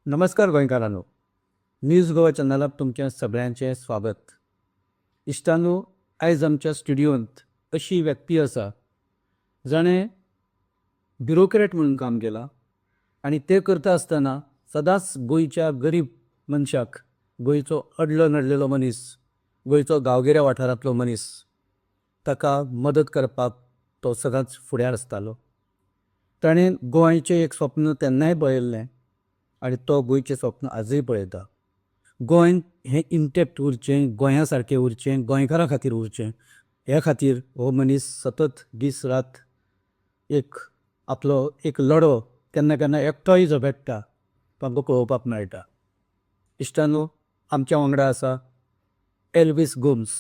नमस्कार गोंयकारांनो. न्यूज गोवा चॅनलात तुमच्या सगळ्यांचे स्वागत. इश्टांनो, आयज आमच्या स्टुडिओंत अशी व्यक्ती आसा जाणें ब्युरोक्रेट म्हणून काम केलां आनी ते करता आसतना सदांच गोंयच्या गरीब मनशाक, गोंयचो अडलो नडलेलो मनीस, गोंयचो गांवगिऱ्या वाठारांतलो मनीस, ताका मदत करपाक तो सदांच फुड्यार आसतालो. ताणें गोंयचें एक स्वप्न तेन्नाय पळयल्लें आनी तो गोंयचें स्वप्न आजूय पळयता. गोंय हें इंटॅक्ट उरचें, गोंया सारकें उरचें, गोंयकारां खातीर उरचें, ह्या खातीर हो मनीस सतत दीस रात आपलो एक लढो केन्ना केन्ना एकटोय जो भेट्टा तो आमकां पळोवपाक मेळटा. इश्टांनो, आमच्या वांगडा आसा एल्वीस गोम्स,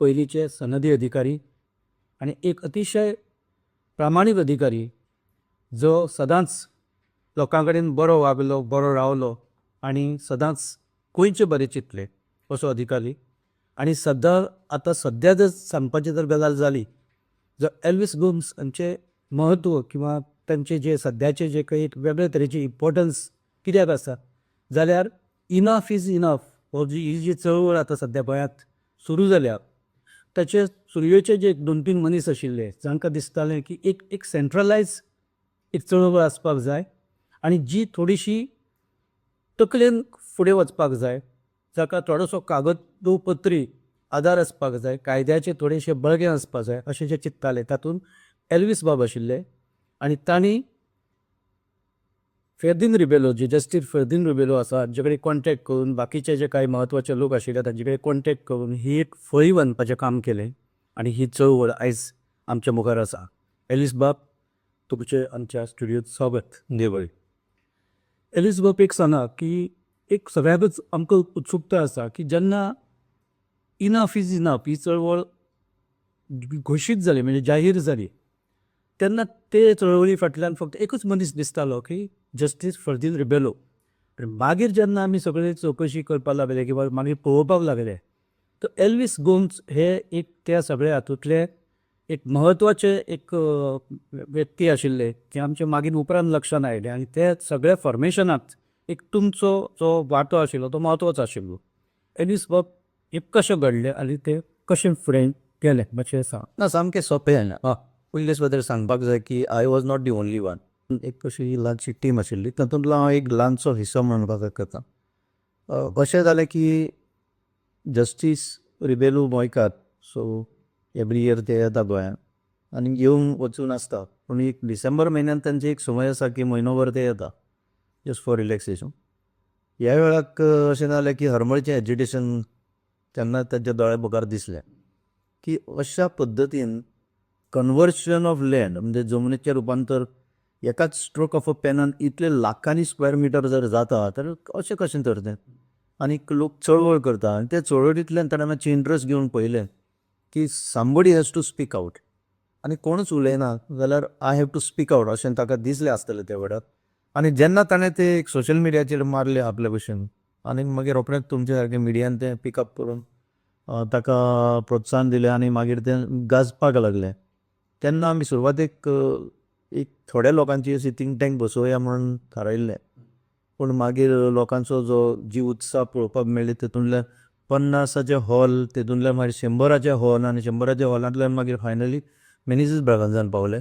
पयलींचे सनदी अधिकारी आनी एक अतिशय प्रामाणीक अधिकारी जो सदांच लोकां कडेन बरो वागलो, बरो रावलो आनी सदांच गोंयचें बरें चिंतलें असो अधिकारी. आनी आतां सद्या जर सांगपाची जर गजाल जाली जाल्यार एल्वीस गोम्स हांचें महत्व किंवा तांचे जे सद्याचे जे काही एक वेगळे तरेची इम्पॉर्टन्स कित्याक आसा जाल्यार इनफ इज इनफ ही जी चळवळ आतां सद्या गोंयांत सुरू जाल्या, ताचे सुरवेचे जे 2-3 मनीस आशिल्ले जांकां दिसतालें की एक सेंट्रलायज एक चळवळ आसपाक जाय आनी जी थोडीशी तकलेन फुडें वचपाक जाय, जाका थोडोसो कागदोपत्री आदार आसपाक जाय, कायद्याचें थोडेशें बळगें आसपाक जाय अशें जे चिंत्ताले तातूंत एल्वीस बाब आशिल्ले. आनी तांणी फेर्दिन रिबेलो, जे जस्टीस फेर्दिन रिबेलो आसा हांचे कडेन कॉन्टेक्ट करून, बाकीचे जे कांय म्हत्वाचे लोक आशिल्ले तांचे कडेन कॉन्टेक्ट करून ही एक फळी बांदपाचें काम केलें आनी ही चळवळ आयज आमच्या मुखार आसा. एल्वीस बाब, तुमचें आमच्या स्टुडिओंत स्वागत. देव. एल्वीस बाब, एक सांगा की एक सगळ्याकच आमकां उत्सुकता आसा की जेन्ना इनफ इज इनफ ही चळवळ घोशीत जाली, म्हणजे जाहीर जाली, तेन्ना ते चळवळी फाटल्यान फक्त एकूच मनीस दिसतालो की जस्टीस फेर्दिन रिबेलो. मागीर जेन्ना आमी सगळे चवकशी करपाक लागले किंवा मागीर पळोवपाक लागले तर एल्वीस गोम्स हे एक त्या सगळ्या हातूंतले एक म्हत्वाचे एक व्यक्ती आशिल्ले जे आमचे मागीर उपरांत लक्षांत आयले आनी ते सगळ्या फॉर्मेशनांत एक तुमचो जो वांटो आशिल्लो तो म्हत्वाचो आशिल्लो. एल्वीस बाब, हे कशें घडलें आनी ते कशें फुडें गेलें मातशें सांग. ना, सामकें सोंपें. पयले सुद्दां सांगपाक जाय की I was not the only one. एक कशी ल्हानशी टीम आशिल्ली, तातूंतलो हांव एक ल्हानसो हिस्सो म्हणपाक करता. अशें जालें की जस्टीस रिबेलो गोंयकार, सो एवरी इयर ते येता गोंयांत आनी येवन वचून आसता. पूण एक डिसेंबर म्हयन्यांत तांची एक संवय आसा की म्हयनोभर ते येता जस्ट फॉर रिलॅक्सेशन. ह्या वेळाक अशें जालें की हरमळचें एजिटेशन तेन्ना तांच्या दोळ्या मुखार दिसलें की अशा पद्दतीन कन्वर्शन ऑफ लँड, म्हणजे जमनीचें रुपांतर एकाच स्ट्रोक ऑफ अ पेनान इतले लाखांनी स्क्वेअर मिटर जर जाता तर अशें कशें तर तें. आनी लोक चळवळ करता आनी ते चळवळींतल्यान ताणें मातशें इंट्रस्ट घेवन पळयलें की somebody has to speak out. आनी कोणूच उलयना जाल्यार I have to speak out अशें ताका दिसलें आसतलें त्या वेळार. आनी जेन्ना ताणें ते एक सोशल मिडियाचेर मारलें आपल्या भशेन आनी मागीर रोखडेंच तुमचे सारकें मिडियान तें पिकअप करून ताका प्रोत्साहन दिलें आनी मागीर तें गाजपाक लागलें. तेन्ना आमी सुरवातेक एक थोड्या लोकांची अशी थिंक टँक बसोवया म्हणून थारायल्लें. पूण मागीर लोकांचो जी उत्साह पळोवपाक मेळ्ळी तेतूंतल्यान 50चे हॉल, तेतूंतल्यान मागीर 100चे हॉल आनी 100च्या हॉलांतल्यान मागीर फायनली मेनेझीस ब्रागांझान पावले.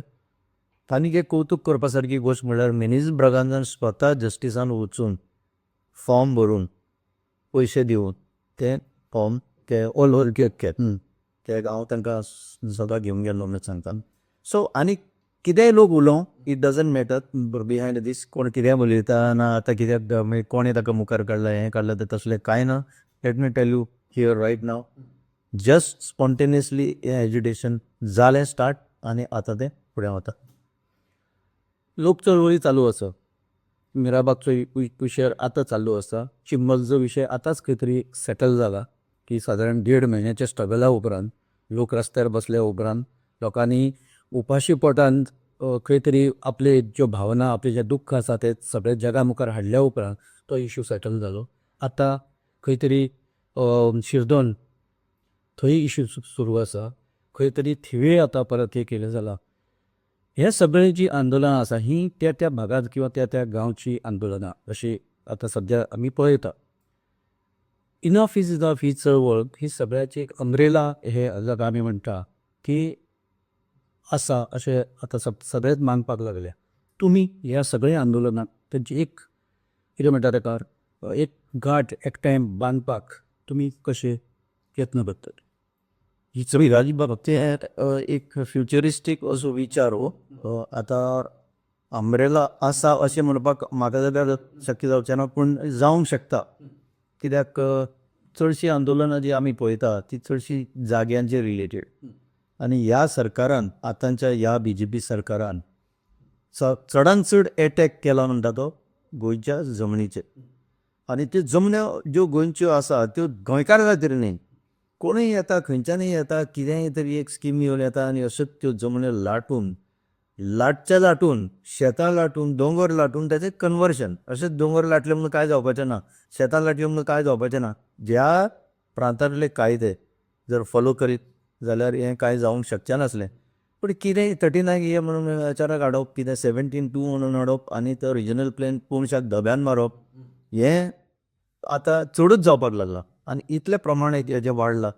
आनीक एक कौतूक करपा सारकी गोश्ट म्हणल्यार मेनेझीस ब्रागांझान स्वता जस्टिसान वचून फॉर्म भरून पयशे दिवन ते फॉर्म ते ऑल ओव्हर केले. ते हांव तांकां सदां घेवन गेल्लो म्हणून सांगता. सो आनी कितेंय लोक उलोवं, इट डजंट मॅटर बिहायंड दीस कोण कितें उलयता ना आतां कित्याक कोणें ताका मुखार काडला हें काडलां तें तसलें कांय ना. Let me tell you here right now, just spontaneously हें एजिटेशन जालें स्टार्ट आनी आतां तें फुडें वता. लोक चळवळी चालू आसा. मिराबागचो विशय आतां चालू आसा. चिंबलचो विशय आतांच खंय तरी सेटल जाला की सादारण 1.5 म्हयन्याच्या स्ट्रगला उपरांत, लोक रस्त्यार बसल्या उपरांत, लोकांनी उपाशी पोटान खंय तरी आपले ज्यो भावना, आपले जे दुख्ख आसा ते सगळे जगा मुखार हाडल्या उपरांत तो इश्यू सेटल जालो. आतां खंय तरी शिरदोन थंय इश्यू सुरू आसा. खंय तरी थिवे आतां परत हे केलें जालां. हे सगळे जी आंदोलनां आसा ही त्या भागात किंवा त्या गांवची आंदोलनां, अशी आतां सद्या आमी पळयता. इनफ इज इनफ ही चळवळ ही सगळ्याची एक अम्ब्रेला हे जाका आमी म्हणटा की आसा अशें आतां सगळेच मानपाक लागल्या. तुमी ह्या सगळ्या आंदोलनाक तेंची एक कितें म्हणटा तेका एक गांठ एकठांय बांदपाक तुमी कशे यत्न करतले? ही सगळी राजी बाब ते एक फ्युचरिस्टीक असो विचार हो आतां अम्ब्रेला आसा अशें म्हणपाक म्हाका जाल्यार शक्य जावचें ना, पूण जावंक शकता. कित्याक चडशीं आंदोलनां जी आमी पळयता ती चडशीं जाग्यांचेर रिलेटेड. आनी ह्या सरकारान आतांच्या ह्या BJP सरकारान चडांत चड एटॅक केला म्हणटा तो गोंयच्या जमनीचेर. आनी त्यो जमन्यो ज्यो गोंयच्यो आसा त्यो गोंयकार खातीर न्ही, कोणूय येता खंयच्यानय येता कितेंय तरी एक स्कीम घेवन येता आनी अश्योच त्यो जमन्यो लाटून लाटच्या लाटून शेतां लाटून दोंगर लाटून ताचें कन्वर्शन. अशेंच दोंगर लाटले म्हणून काय जावपाचें ना, शेतां लाटली म्हणून काय जावपाचें ना. ज्या प्रांतांतले कायदे जर फॉलो करीत जाल्यार हें कांय जावंक शकचें नासलें. पूण कितेंय 39 ए म्हणून अचानक हाडप, कितें 17(2) म्हणून हाडप आनी तो रिजनल प्लॅन कोणशाक धब्यान मारप, हें आतां चडूच जावपाक लागलां. आनी इतले प्रमाणांत हेजें वाडलां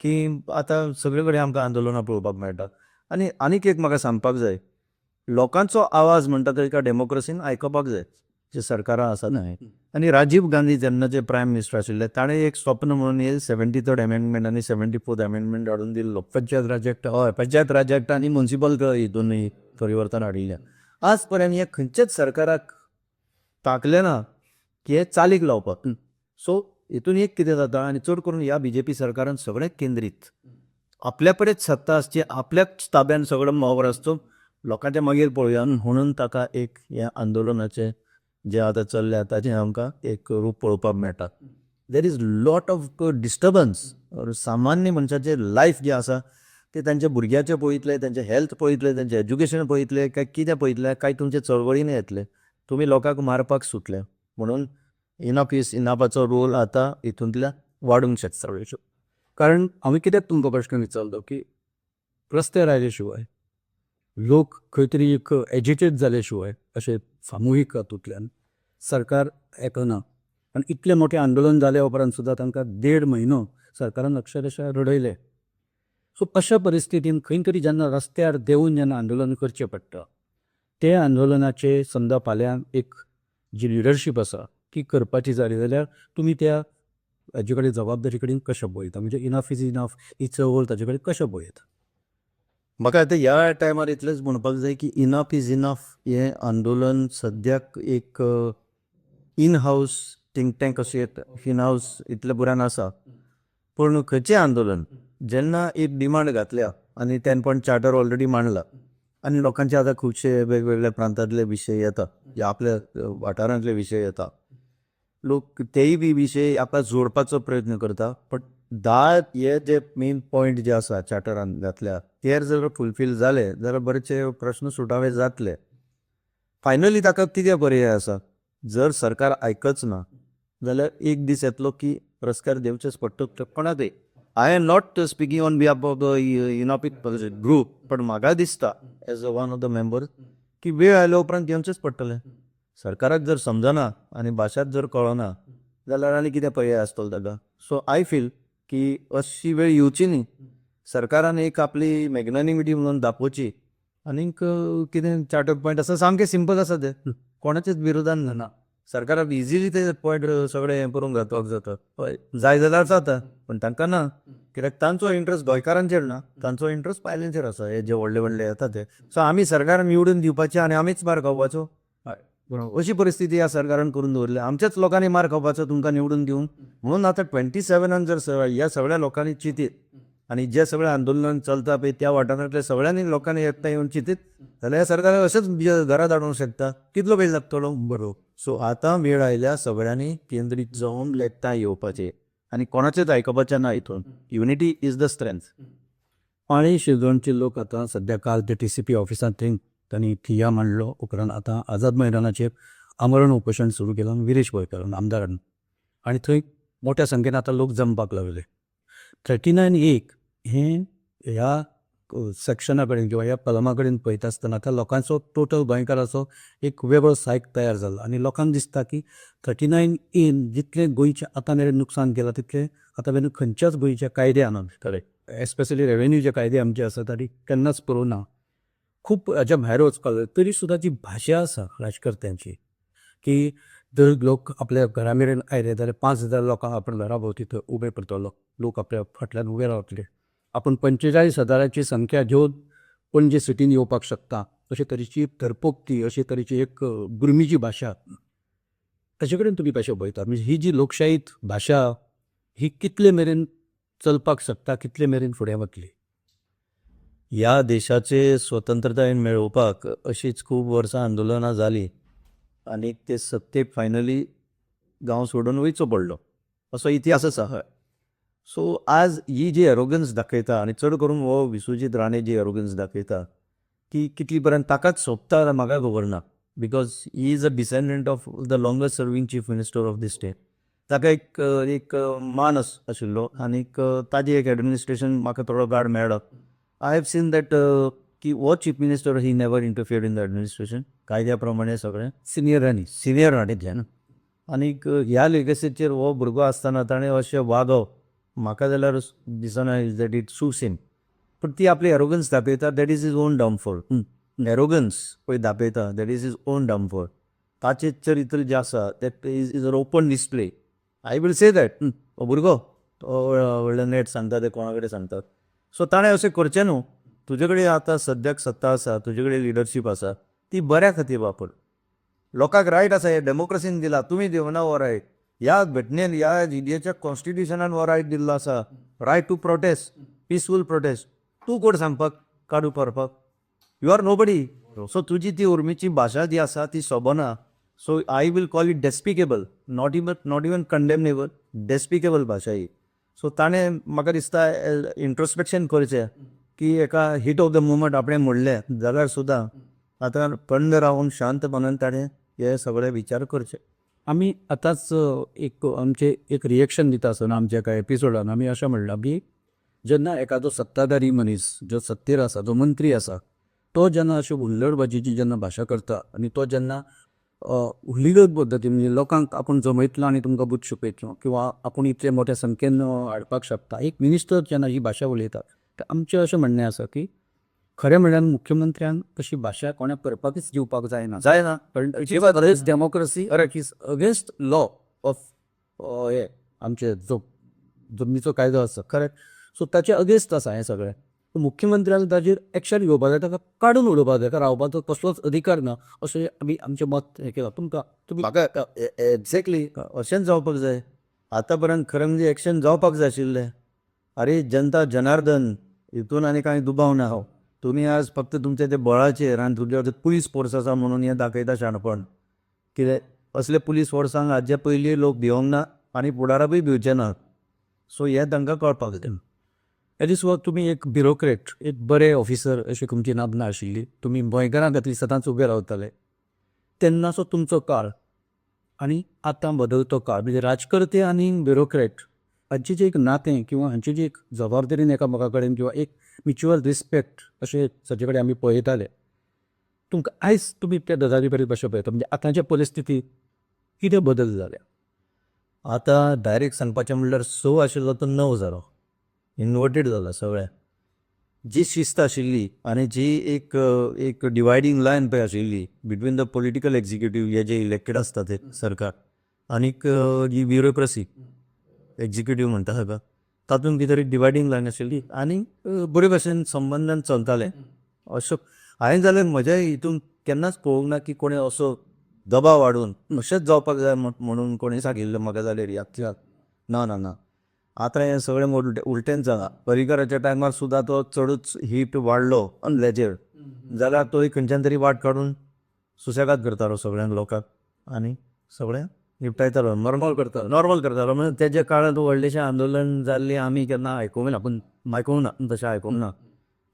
की आतां सगळे कडेन आमकां आंदोलनां पळोवपाक मेळटात. आनी आनीक एक म्हाका सांगपाक जाय, लोकांचो आवाज म्हणटा तो एका डेमोक्रेसीन आयकपाक जाय, जे सरकारां आसात न्हय. आनी राजीव गांधी जेन्नाचे प्रायम मिनिस्टर आशिल्ले ताणें एक स्वप्न म्हणून हे 73rd अमेंडमेंट आनी 74th अमेंडमेंट हाडून दिल्लो. पंचायत राज एक्ट आनी म्युनिसिपल हितून परिवर्तन हाडिल्लें. आज पर्यंत हे खंयचेच सरकाराक तांकलें ना की हें चालीक लावपाक. सो हितून एक कितें जाता, आनी चड करून ह्या BJP सरकारान सगळें केंद्रीत आपल्या कडेच सत्ता आसची, आपल्याच ताब्यान सगळो मोवर आसचो, लोकांच्या मागीर पळोवया म्हणून ताका एक ह्या आंदोलनाचें जें आतां चल्ल्या ताचें आमकां एक रूप पळोवपाक मेळटा. There is lot of disturbance. सामान्य मनशाचें लायफ जें आसा तें तांच्या भुरग्याचें पळयतले, तांचें हेल्थ पळयतले, तांचें एज्युकेशन पळयतले, काय कितें पळयतले, काय तुमचे चळवळीन येतले. तुमी लोकांक मारपाक सुटले म्हणून इनफ इज इनफाचो रोल आतां हितूंतल्यान वाडूंक शकता. कारण हांवें कित्याक तुमकां प्रश्न विचारलो की रस्त्यार आयले शिवाय, लोक खंय तरी एक एजिटेट जाले शिवाय अशें सामुहीक हातूंतल्यान सरकार आयकना. आनी इतलें मोठें आंदोलन जाल्या उपरांत सुद्दां तांकां 1.5 म्हयनो सरकारान अक्षरशा रडयले. सो अशा परिस्थितीन खंय तरी जेन्ना रस्त्यार देंवून जेन्ना आंदोलन करचें पडटा, ते आंदोलनाचे समजा फाल्यां एक जी लिडरशीप आसा ती करपाची जाली जाल्यार तुमी त्या हाजे कडेन जबाबदारी कडेन कशें पळयता? म्हणजे इनफ इज इनफ ही चळवळ ताचे कडेन कशें पळयता? म्हाका आतां ह्या टायमार इतलेंच म्हणपाक जाय की इनफ इज इनफ हें आंदोलन सद्याक एक इन हावस थिंक टँक अशें इन हावस इतले बऱ्यान आसा. पूण खंयचें आंदोलन जेन्ना एक डिमांड घातल्या आनी 10 चार्टर ऑलरेडी मांडला आनी लोकांचे आतां खुबशे वेगवेगळ्या प्रांतांतले विशय येता, जे आपल्या वाठारांतले विशय येता, लोक तेय बी विशय आपल्याक जोडपाचो प्रयत्न करता. बट हे जे मेन पॉयंट जे आसा चार्टरान घातल्या तेर जर फुलफील जाले जाल्यार बरेचशे प्रश्न सुटावे जातले. फायनली ताका कितें पर्याय आसा? जर सरकार आयकच ना जाल्यार एक दीस येतलो की रस्त्यार देंवचेच पडटले कोणाकय. I am not speaking on behalf of the United group, पण म्हाका दिसता as a one of the members की वेळ आयल्या उपरांत देंवचेच पडटलें. सरकाराक जर समजना आनी भाशाच जर कळना जाल्यार आनी कितें पर्याय आसतलो ताका. सो आय फील की अशी वेळ येवची न्ही. सरकारान एक आपली मॅग्नानिमिटी म्हणून दाखोवची आनीक कितें चार्टर पॉयंट आसा सामकें सिंपल आसा ते कोणाचेच विरोधान ना. सरकाराक इजिली ते पॉयंट सगळें हें करून घालपाक जाता. जाय जाल्यार जाता, पण तांकां ना. कित्याक तांचो इंट्रस्ट गोंयकारांचेर ना, तांचो इंट्रस्ट भायल्यांचेर आसा. हे जे व्हडले व्हडले येता ते. सो आमी सरकाराक निवडून दिवपाचें आनी आमीच मार खावपाचो, अशी परिस्थिती ह्या सरकारान करून दवरल्या. आमच्याच लोकांनी मार खावपाचो तुमकां निवडून दिवन. म्हणून आतां 27 जर ह्या सगळ्या लोकांनी चिंतीत आनी जे सगळें आंदोलन चलता पळय त्या वाठारांतल्या सगळ्यांनी लोकांनी एकठांय येवन चिंतीत जाल्यार ह्या सरकाराक अशेंच घरा धाडूंक शकता. कितलो वेळ लागतलो? बरोबर. सो आतां वेळ आयल्या सगळ्यांनी केंद्रीत जावन एकठांय येवपाचें आनी कोणाचेंच आयकपाचें ना. हितून युनिटी इज द स्ट्रेंथ. पाळी शिरदोणचे लोक आतां सध्या काल ते TCP ऑफिसांत तांणी ठिय्या मांडलो. उपरांत आतां आझाद मैदानाचेर आमरण उपोशण सुरू केलां विरेश गोंयकारान आमदारान. आनी थंय मोठ्या संख्येन आतां लोक जमपाक लागले. 39A हें ह्या सेक्शना कडेन किंवा ह्या कलमा कडेन पळयता आसतना त्या लोकांचो टोटल गोंयकाराचो एक वेगळो सायक तयार जाला आनी लोकांक दिसता की 39A जितलें गोंयचें आतां मेरेन नुकसान केलां तितलें आतां मेरेन खंयच्याच गोंयच्या कायद्यान एस्पेशली रेवेन्यू जे कायदे आमचे आसा ताणी केन्नाच करूं ना. खूब हाच्या भायर वचपाक तरी सुद्दां जी भाशा आसा राजकर्त्यांची की जर लोक आपल्या घरा मेरेन आयले जाल्यार 5,000 लोकांक आपण घरा भोंवती थंय उबे करतलो, लोक आपल्या फाटल्यान उबे रावतले. आपण 45,000ची संख्या घेवन पणजे सिटीन येवपाक शकता अशे तरेची धरपोक्ती अशे तरेची एक गुरमीची भाशा ताचे कडेन तुमी कशें पळयता? म्हणजे ही जी लोकशाहीत भाशा ही कितले मेरेन चलपाक शकता, कितले मेरेन फुडें वतली? ह्या देशाचे स्वतंत्रताय मेळोवपाक अशीच खूब वर्सां आंदोलनां जालीं आनी ते सत्तेक फायनली गांव सोडून वयचो पडलो असो इतिहास आसा. सो आज ही जी एरोगन्स दाखयता आनी चड करून हो विश्वजीत राणे जी एरोगन्स दाखयता की कितली पर्यंत ताकाच सोंपता म्हाका खबर ना, because he is a descendant of the longest serving chief minister of the state. ताका एक मान आशिल्लो आनीक ताजें एक एडमिनिस्ट्रेशन म्हाका थोडो गाड मेळ्ळो. आय हॅव सीन दॅट की हो chief minister he never interfered in the administration कायद्या प्रमाणे सगळें सिनियर राणीतल्यान. आनीक ह्या लेगसीचेर हो भुरगो आसतना ताणें अशें वागप म्हाका जाल्यार दिसना is that it suits him. पूण ती आपली एरोगन्स दाखयता that is is own downfall. Arrogance पळय दाखयता that is is own downfall. ताचें चरित्र जें आसा that is an open display. I will say that हो भुरगो व्हडलें नेट सांगता ते कोणा कडेन सांगतात. सो ताणें अशें करचें न्हू. तुजे कडेन आतां सद्याक सत्ता आसा, तुजे कडेन लिडरशीप आसा, ती बऱ्या खातीर वापर. लोकांक रायट आसा, हे डेमोक्रेसीन दिला, तुमी दिवना हो रायट. ह्या घटनेन ह्या इंडियेच्या कॉन्स्टिट्युशनान हो रायट दिल्लो आसा, right to protest, peaceful protest. तूं कोण सांगपाक काडू पारपाक? You are nobody. सो तुजी ती उर्मीची भाशा जी आसा ती सोबना. So I will call it despicable, not even condemnable, despicable भाशा ही. सो ताणें म्हाका दिसता इंट्रोस्पेक्शन करचें की एका हीट ऑफ द मुवमेंट आपणें म्हणलें जाल्यार सुद्दां आतां थंड रावन शांतपणान ताणें हे सगळे विचार करचे. आमी आतांच एक आमचे एक रिएक्शन दिता आसतना आमच्या एका एपिसोडान आमी अशें म्हणलां की जेन्ना एखादो सत्ताधारी मनीस जो सत्तेर आसा, जो मंत्री आसा, तो जेन्ना अशे हुल्लडबाजीची जेन्ना भाशा करता आनी तो जेन्ना हुलिगत पद्दतीन म्हणजे लोकांक आपूण जमयतलो आनी तुमकां बूथ शिकयतलो किंवा आपूण इतले मोठ्या संख्येन हाडपाक शकता, एक मिनिस्टर जेन्ना ही भाशा उलयता तर आमचें अशें म्हणणें आसा की खरें म्हणल्यार मुख्यमंत्र्यान तशी भाशा कोणाक करपाकच दिवपाक जायना. कारण against democracy or it is against law of हे आमचे जो जमनीचो कायदो आसा करेक्ट. सो ताचे अगेन्स्ट आसा हें सगळें. मुख्यमंत्र्यान ताजेर एक्शन घेवपाक जाय, ताका काडून उडोवपाक जाय, ताका रावपाचो कसलोच अधिकार ना अशें आमी आमचें मत हें केलां. तुमी म्हाका एक्झॅक्टली अशेंच जावपाक जाय. आतां पर्यंत खरें म्हणजे एक्शन जावपाक जाय आशिल्लें. अरे जनता जनार्दन, हितून आनी कांय दुबाव ना. तुमी आज फक्त तुमचे ते बळाचेर आनी तुमचे पुलीस फोर्स आसा म्हणून हें दाखयता शाणपण. कितें असले पुलीस फोर्सांक हाजे पयलीं लोक भिवंक ना आनी फुडाराकूय भिवचे ना. सो हें तांकां कळपाक जाय. ह्या दिसा तुमी एक ब्युरोक्रेट, एक बरे ऑफिसर अशी तुमची नामना आशिल्ली. तुमी गोंयकारां खातीर सदांच उबे रावताले. तेन्नाचो तुमचो काळ आनी आतां बदलतो काळ म्हणजे राजकर्ते आनी ब्युरोक्रेट हांचें जें एक नातें किंवा हांची जी एक जबाबदारीन एकामेका कडेन किंवा एक म्युच्युअल रिस्पेक्ट अशें जाचे कडेन आमी पळयताले, तुमकां आयज तुमी त्या गजाली कडेन कशें पळयता? म्हणजे आतांच्या परिस्थितींत कितें बदल जाल्या? आतां डायरेक्ट सांगपाचें म्हणल्यार 6 आशिल्लो तो 9 जालो. इन्वर्टेड जाला सगळें. जी शिस्त आशिल्ली आनी जी एक डिवायडींग लायन पळय आशिल्ली बिटवीन द पॉलिटिकल एक्झिक्युटीव हे जे इलेक्टेड आसता ते सरकार आनीक जी ब्युरोक्रेसी एक्झिक्युटीव म्हणटा हाका, तातूंत भितर एक डिवायडींग लायन आशिल्ली आनी बरे भशेन संबंदान चलतालें. अशें हांवें जाल्यार म्हज्या हितून केन्नाच पळोवंक ना की कोणें असो दबाव हाडून अशेंच जावपाक जाय म्हणून कोणें सांगिल्लें म्हाका जाल्यार याद ना ना ना. आतां हें सगळें उलटेंच जालां. पर्रीकराच्या टायमार सुद्दां तो चडूच हीट वाडलो लेजेर जाल्यार तो खंयच्यान तरी वाट काडून सुसेगाद करतालो सगळ्यांक लोकांक आनी सगळें निपटायतालो, नॉर्मल करतालो. म्हणजे तेज्या काळांत व्हडलेशें आंदोलन जाल्लें आमी केन्ना आयकूंक ना, पूण आयकूंक ना तशें आयकूंक ना.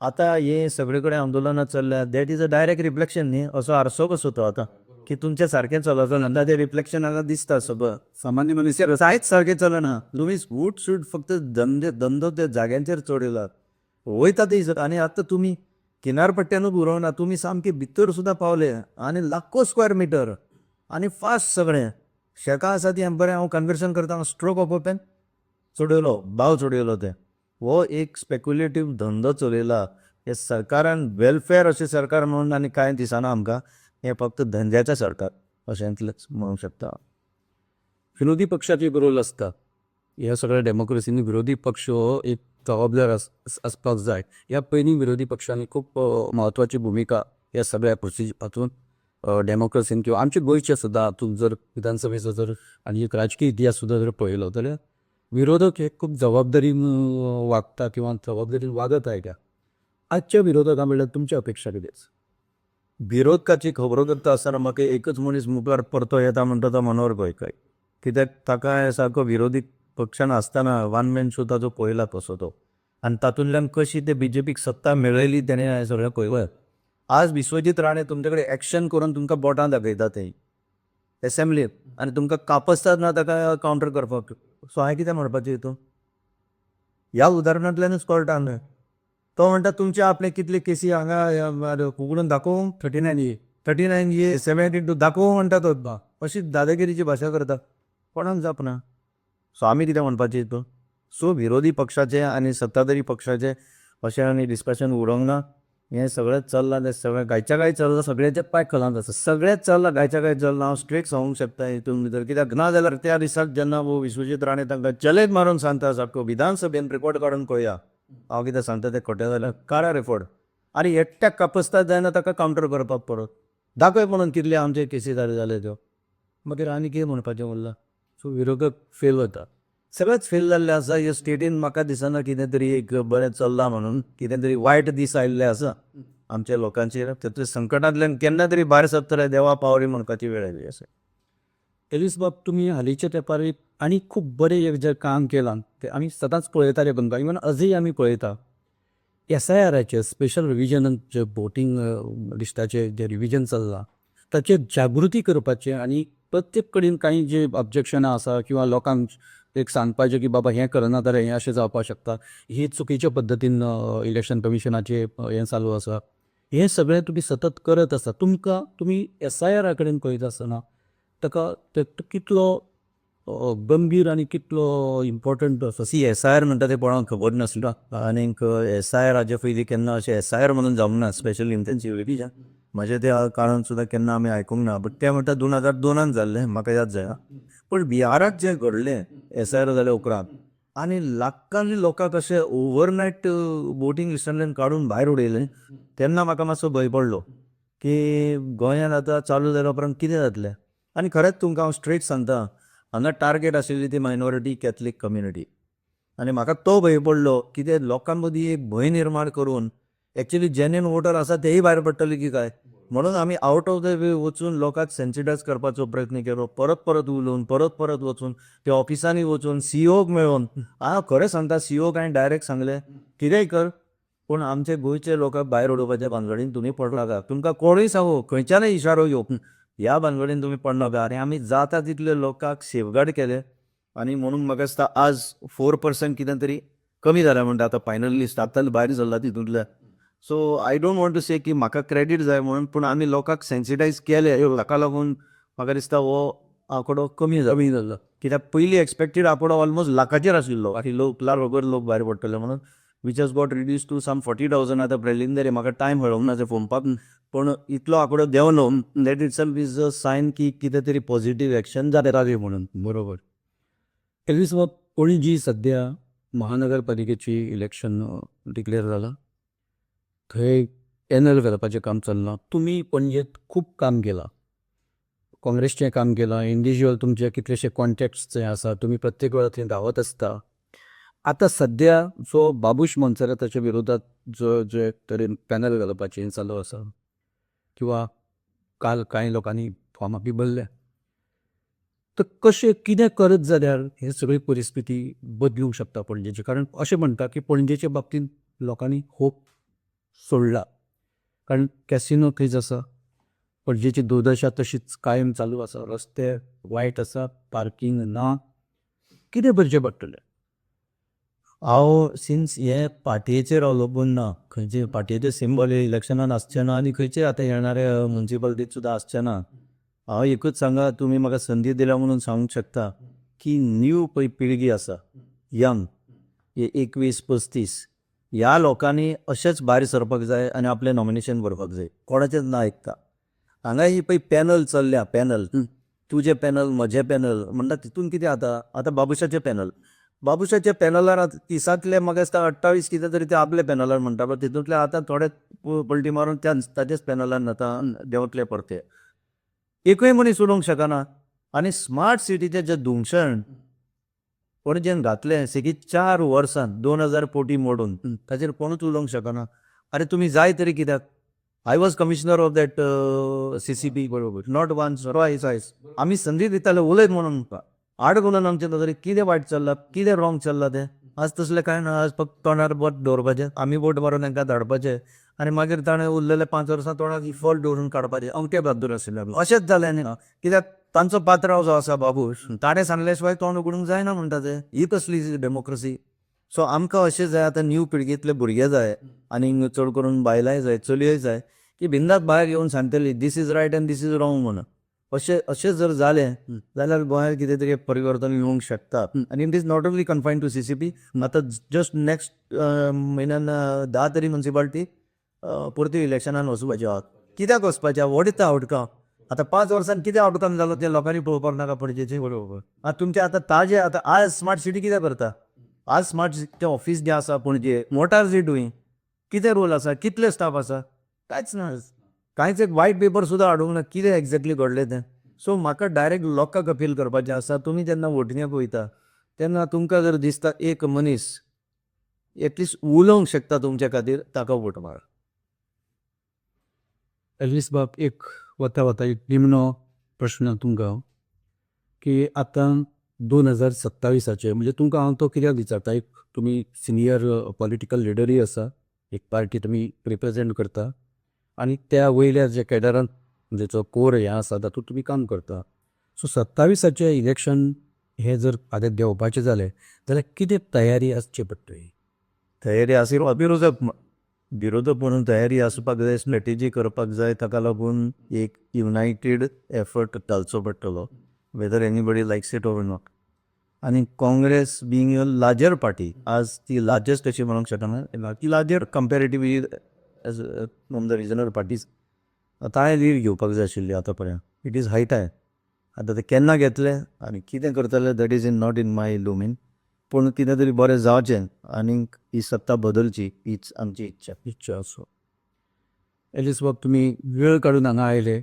आतां हे सगळे कडेन आंदोलनां चल्ल्या that is a direct reflection न्ही. असो आरसो कसो तो आतां की तुमचें सारकें चलत ना तें रिफ्लेक्शन हांगा दिसता सगळं. सामान्य मनीस कांयच सारकें चलना. तुमी सूट फक्त धंदो त्या जाग्यांचेर चडयलात. वयता ते दिसत. आनी आतां तुमी किनारपट्ट्यानूच उरोवना, तुमी सामके भितर सुद्दां पावले आनी लाखो स्क्वेअर मिटर आनी फास्ट सगळें. शेकां आसा ती बरें हांव कन्वर्सेशन करता, स्ट्रोक ऑफ अ पेन चडयलो, भाव चडयलो ते. हो एक स्पेक्युलेटीव धंदो चलयला हे सरकारान. वेलफेअर अशें सरकार म्हणून आनी कांय दिसना आमकां. हें फक्त धंद्याचें सरकार अशें इतलेंच म्हणूंक शकता. विरोधी पक्षाची रोल आसता ह्या सगळ्या डेमोक्रेसीनी. विरोधी पक्ष हो एक जबाबदार आसपाक जाय. ह्या पयलीं विरोधी पक्षांनी खूब म्हत्वाची भुमिका ह्या सगळ्या हातून डेमोक्रेसीन किंवा आमच्या गोंयच्या सुद्दां हातून जर विधानसभेचो जर आनी एक राजकीय इतिहास सुद्दां जर पळयलो जाल्यार विरोधक हे खूब जबाबदारीन वागता किंवा जबाबदारीन वागत आयल्या. आजच्या विरोधकां म्हणल्यार तुमची अपेक्षा कितें? विरोधकाची खबरो करता आसतना म्हाका एकच मनीस मुखार परतो येता म्हणटा तो मनोहर गोंयकार. कित्याक ताका सारको विरोधी पक्षान आसतना वन मॅन शो ताचो पळयला तसो तो. आनी तातूंतल्यान कशी ते बीजेपीक सत्ता मेळयली तेणें हें सगळें पळयलें. आज विश्वजीत राणे तुमचे कडेन एक्शन करून तुमकां बोटां दाखयता ते एसेंब्लीत आनी तुमकां कापसतात ना ताका कावंटर करपाक. सो हांवें कितें म्हणपाचें हितून ह्या उदाहरणांतल्यानूच कळटा न्हय. तो म्हणटा तुमचे आपले कितले केसी हांगा उगडून दाखोवं 39 70 दाखोवं म्हणटा तो. अशी दादागिरीची भाशा करता, कोणाक जापना. सो आमी कितें म्हणपाचें हितून. सो विरोधी पक्षाचे आनी सत्ताधारी पक्षाचे अशें आनी डिस्कशन उडोवंक ना. हें सगळेंच चल्लां तें सगळें गायच्या गाय चल्लां. सगळ्याचे पांय खलांत आसा, सगळेंच चल्लां गायच्या गाय चल्लां. हांव स्ट्रेट सांगूंक शकता हितून भितर. कित्याक ना जाल्यार त्या दिसाक जेन्ना हो विश्वजीत राणे तांकां चॅलेंज मारून सांगता सारको विधानसभेन रिकॉर्ड काडून पळया हांव कितें सांगता तें खोटें जाल्यार काडा रिकॉर्ड. आनी एकट्याक कापसतात जायना ताका कावंटर करपाक परत दाखय म्हणून कितले आमचे केसी जाले त्यो. मागीर आनी कितें म्हणपाचें उरलां. सो विरोधक फेल वता, सगळेंच फेल जाल्ले आसा. ह्या स्टेटीन म्हाका दिसना कितें तरी एक बरें चल्लां म्हणून. कितें तरी वायट दीस आयिल्ले आसा आमच्या लोकांचेर. ते संकटांतल्यान केन्ना तरी भायर सरतले देवा पावरी म्हणपाची वेळ आयली आसा. एलिस बाब, तुमी हालींच्या तेंपार आनी खूब बरें एक जें काम केलां तें आमी सदांच पळयताले तुमकां. इवन आजूय आमी पळयता SIRाचें स्पेशल रिविजन जे वोटींग लिस्टाचें जें रिविजन चल्लां ताचेर जागृती करपाचें आनी प्रत्येक कडेन कांय जे ऑब्जेक्शनां आसा किंवा लोकांक एक सांगपाचें की बाबा हें करना जाल्यार हें अशें जावपाक शकता, ही चुकीच्या पद्दतीन इलेक्शन कमिशनाचें हें चालू आसा, हें सगळें तुमी सतत करत आसा. तुमी SIRा कडेन पळयता आसतना ताका कितलो गंभीर आनी कितलो इम्पॉर्टंट आसा. SIR म्हणटा तें कोणाक खबर नासलो. आनीक SIRाचे पयलीं केन्ना अशें SIR म्हणून जावंक ना, स्पेशल इंटेन्सिव्ह. म्हज्या त्या काळांत सुद्दां केन्ना आमी आयकूंक ना. बट ते म्हणटा 2002 जाल्लें, म्हाका याद जायना. पूण बिहाराक जें घडलें SIR जाल्या उपरांत आनी लाखांनी लोकांक अशें ओवरनायट वोटींग लिस्टांतल्यान काडून भायर उडयलें, तेन्ना म्हाका मातसो भंय पडलो की गोंयांत आतां चालू जाल्या उपरांत कितें जातलें. आनी खरेंच तुमकां हांव स्ट्रेट सांगता, हांगा टार्गेट आशिल्ली ती मायनॉरिटी कॅथलीक कम्युनिटी. आनी म्हाका तो भंय पडलो की ते लोकां मदीं एक भंय निर्माण करून एक्चुअली जेन्युइन वोटर आसा तेय भायर पडटले की काय म्हणून आमी आवट ऑफ द वे वचून लोकांक सेन्सिटायज करपाचो प्रयत्न केलो. परत उलोवन परत वचून त्या ऑफिसांनी वचून CEOक मेळोवन. हांव खरें सांगता, CEOक हांवें डायरेक्ट सांगलें कितेंय कर पूण आमचे गोंयचे लोकांक भायर उडोवपाच्या भानगडीन तुमी पडनाका. तुमकां कोणूय सांगू, खंयच्यानय इशारो येवं, ह्या भानगडीन तुमी पडनाका. आनी आमी जाता तितले लोकांक सेफगार्ड केले. आनी म्हणून म्हाका दिसता आज 4% कितें तरी कमी जाल्या म्हणटा आतां फायनल लिस्ट आतां भायर सरला तितूंतल्या. So I don't want to say की म्हाका क्रेडीट जाय म्हणून, पूण आमी लोकांक सेन्सिटायज केले. हाका लागून म्हाका दिसता हो आंकडो कमी जालो. कित्याक पयलीं एक्सपेक्टेड आंकडो ऑलमोस्ट लाखाचेर आशिल्लो आनी लोक भायर पडटले म्हणून, which has got reduce to some 40,000. आतां प्रिलिमिनरी म्हाका टायम मेळोंक ना तें फोंदपाक, पूण इतलो आंकडो देंवलो that itself is a sign की कितें तरी पॉझिटीव एक्शन जालें म्हणून. बरोबर. एल्वीस बाब, पणजी सद्या महानगरपालिकेची इलेक्शन डिक्लेअर जालां. थंय पॅनल घालपाचें काम चल्लां. तुमी पणजेंत खूब काम केलां, काँग्रेसचें काम केलां, इंडिव्हिज्युअल तुमचे कितलेशे कॉन्टॅक्ट्स जे आसा, तुमी प्रत्येक वेळार थंय धांवत आसता. आतां सद्या जो बाबूश मोन्सेरात ताच्या विरोधात जे तरेन पॅनल घालपाचें चालू आसा किंवा काल कांय लोकांनी फॉर्मां बी भरल्या, तर कशें कितें करत जाल्यार हे सगळी परिस्थिती बदलूंक शकता पणजेची. कारण अशें म्हणटा की पणजेच्या बाबतींत लोकांनी होप सोडला, कारण कॅसिनो थंयच आसा, पणजेची दुर्दशा तशीच कायम चालू आसा, रस्ते वायट आसा, पार्किंग ना. कितें करचें पडटलें? हांव सिन्स हे पार्टयेचेर अवलंबून ना, खंयचे पार्टयेचे सिंबल इलेक्शनान आसचे ना आनी खंयचे आतां येणाऱ्या म्युन्सिपालिटीत सुद्दां आसचे ना. हांव एकूच सांगा, तुमी म्हाका संदी दिल्या म्हणून सांगूंक शकता की न्यू पळय पिळगी आसा, यंग, हे 21-35 ह्या लोकांनी अशेंच भायर सरपाक जाय आनी आपलें नॉमिनेशन भरपाक जाय, कोणाचेंच ना आयकता. हांगा ही पळय पॅनल चल्ल्या, पॅनल, तुजें पॅनल म्हजें पॅनल म्हणटा, तितून कितें जाता, आतां बाबुशाचें पॅनल, बाबुशाच्या पॅनलार तिसांतले म्हाका दिसता 28 कितें तरी ते आपल्या पॅनलार म्हणटा पळय, तितूंतले आतां थोडे पलटी मारून ताचेच पॅनलान आतां देंवतले परते. एकूय मनीस उलोवंक शकना. आनी स्मार्ट सिटीचें जें धुंगशण पणजेन घातलें सेगीत 4 वर्सांत 2000 कोटी मोडून, ताचेर कोणूच उलोवंक शकना. अरे तुमी जाय तरी कित्याक? I was commissioner of that CCP बरोबर, नॉट वन्स ट्वायस. आमी संदी दिताले उलयत म्हणून. 8 घालून आमचे नदरेक कितें वायट चल्लां, कितें रॉंग चल्लां तें. आज तसलें कांय ना, आज फक्त तोंडार बोट दवरपाचें, आमी वोट मारून तांकां धाडपाचें आनी मागीर ताणें उरलेले 5 वर्सां तोंडार फॉल्ट दवरून काडपाचें. अंगठे बहादूर आशिल्ले अशेंच जालें न्ही. कित्याक तांचो पात्रांव जो आसा बाबूश, ताणें सांगले शिवाय तोंड उगडूंक जायना म्हणटा ते. ही कसली डेमोक्रेसी? सो आमकां अशें जाय, आतां न्यू पिळगेंतले भुरगे जाय आनी चड करून बायलांय जाय, चलयोय जाय, की बिंदास भायर येवन सांगतली this is right and this is wrong म्हणून. अशें जर जालें जाल्यार गोंयांत कितें तरी परिवर्तन येवंक शकता. आनी it is not only confined to CCP. आतां जस्ट नेक्स्ट म्हयन्यान 10 तरी म्युन्सिपालिटी परती इलेक्शनान वचपाचे आहात. कित्याक वचपाचे? What is the outcome? आतां 5 वर्सांत कितें आउटकम जालो तें लोकांनी पळोवपाक नाका पणजेचें बरोबर. आतां तुमचें आतां ताजें आतां आज स्मार्ट सिटी कितें करता? आज स्मार्ट सिटीचें ऑफिस जें आसा पणजे, वॉट आर दे डुईंग? कितें रोल आसा? कितले स्टाफ आसा? कांयच ना. कांयच एक वायट पेपर सुद्दां हाडूंक ना, कितें एक्झॅक्टली घडलें तें. सो म्हाका डायरेक्ट लोकांक अपील करपाचें आसा, तुमी जेन्ना वोटिंगेक वयता तेन्ना तुमकां जर दिसता एक मनीस एटलिस्ट उलोवंक शकता तुमच्या खातीर, ताका वोट मारा. एल्वीस बाब, एक वता एक निमणो प्रश्न तुमकां, की आतां 2027 म्हणजे तुमकां हांव तो कित्याक विचारता, एक तुमी सिनियर पॉलिटिकल लिडरूय आसा, एक पार्टी तुमी रिप्रेझेंट करता आनी त्या वयल्या जे कॅडरान जेचो कोर हें आसा तातूंत तुमी काम करता. सो 27 इलेक्शन हें जर आतां देंवपाचें जालें जाल्यार कितें तयारी आसची पडटली? तयारी आसप विरोधक म्हणून तयारी आसपाक जाय, स्ट्रॅटेजी करपाक जाय. ताका लागून एक युनायटेड एफर्ट घालचो पडटलो, whether anybody likes it or not. आनी Congress being a larger party, आज ती लार्जस्ट अशी म्हणूंक शकना, ती larger comparatively as from the regional parties, ताणें लीड घेवपाक जाय आशिल्ली आतां पर्यंत. It is high time. आतां ते केन्ना घेतले आनी कितें करतले that is not in my domain. पूण कितें तरी बरें जावचें आनीक ही सत्ता बदलची, हीच आमची इच्छा असो. एल्वीस बाब, तुमी वेळ काडून हांगा आयले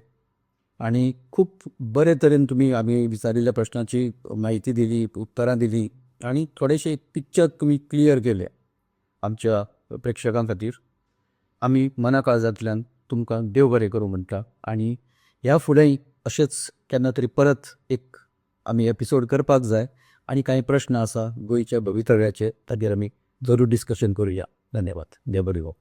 आनी खूब बरे तरेन तुमी आमी विचारिल्ल्या प्रश्नाची म्हायती दिली, उत्तरां दिलीं आनी थोडेशे पिक्चर तुमी क्लियर केले आमच्या प्रेक्षकां खातीर. आमी मना काळजांतल्यान तुमकां देव बरें करूं म्हणटा आनी ह्या फुडेंय अशेंच केन्ना तरी परत एक आमी एपिसोड करपाक जाय आनी कांय प्रश्न आसा गोंयच्या भवितव्याचे, ताचेर आमी जरूर डिस्कशन करुया. धन्यवाद. देव बरें करूं.